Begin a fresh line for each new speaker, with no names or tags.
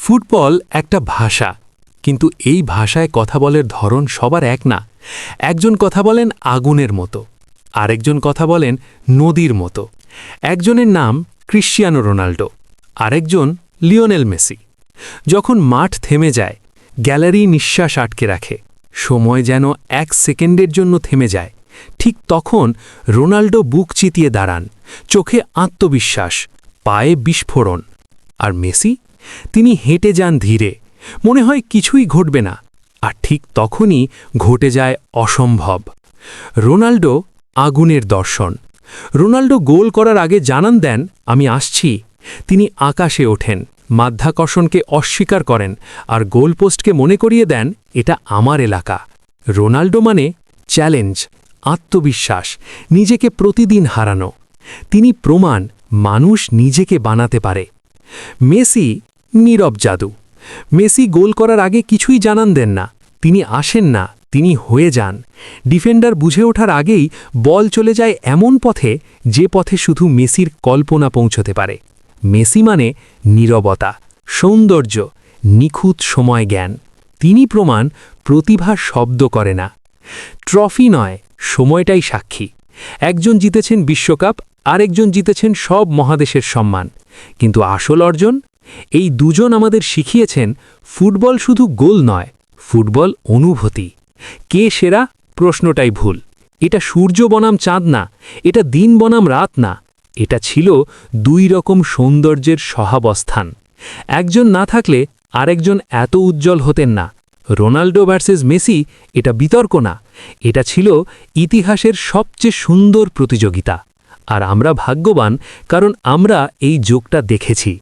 Football একটা ভাষা, কিন্তু এই ভাষায় কথা বলার ধরন সবার এক না। একজন কথা বলেন আগুনের মতো, আরেকজন কথা বলেন নদীর মতো। একজনের নাম ক্রিশ্চিয়ানো রোনাল্ডো, আরেকজন লিওনেল মেসি। যখন মাঠ থেমে যায়, গ্যালারি নিঃশ্বাস আটকে রাখে, সময় যেন এক সেকেন্ডের জন্য থেমে যায়, ঠিক তখন রোনাল্ডো বুক চিতিয়ে দাঁড়ান, চোখে আত্মবিশ্বাস, পায়ে বিস্ফোরণ। আর মেসি, তিনি হেঁটে যান ধীরে, মনে হয় কিছুই ঘটবে না, আর ঠিক তখনই ঘটে যায় অসম্ভব। রোনাল্ডো আগুনের দর্শন। রোনাল্ডো গোল করার আগে জানান দেন, আমি আসছি। তিনি আকাশে ওঠেন, মাধ্যাকর্ষণকে অস্বীকার করেন, আর গোলপোস্টকে মনে করিয়ে দেন, এটা আমার এলাকা। রোনাল্ডো মানে চ্যালেঞ্জ, আত্মবিশ্বাস, নিজেকে প্রতিদিন হারানো। তিনি প্রমাণ মানুষ নিজেকে বানাতে পারে। মেসি নীরব জাদু। মেসি গোল করার আগে কিছুই জানান দেন না, তিনি আসেন না, তিনি হয়ে যান। ডিফেন্ডার বুঝে ওঠার আগেই বল চলে যায় এমন পথে, যে পথে শুধু মেসির কল্পনা পৌঁছতে পারে। মেসি মানে নীরবতা, সৌন্দর্য, নিখুঁত সময় জ্ঞান। তিনি প্রমাণ প্রতিভা শব্দ করে না। ট্রফি নয়, সময়টাই সাক্ষী। একজন জিতেছেন বিশ্বকাপ, আরেকজন জিতেছেন সব মহাদেশের সম্মান, কিন্তু আসল অর্জন? এই দুজন আমাদের শিখিয়েছেন ফুটবল শুধু গোল নয়, ফুটবল অনুভূতি। কে সেরা? প্রশ্নটাই ভুল। এটা সূর্য বনাম চাঁদ না, এটা দিন বনাম রাত না, এটা ছিল দুই রকম সৌন্দর্যের সহাবস্থান। একজন না থাকলে আরেকজন এত উজ্জ্বল হতেন না। রোনাল্ডো ভার্সেস মেসি এটা বিতর্ক না, এটা ছিল ইতিহাসের সবচেয়ে সুন্দর প্রতিযোগিতা। আর আমরা ভাগ্যবান, কারণ আমরা এই যোগটা দেখেছি।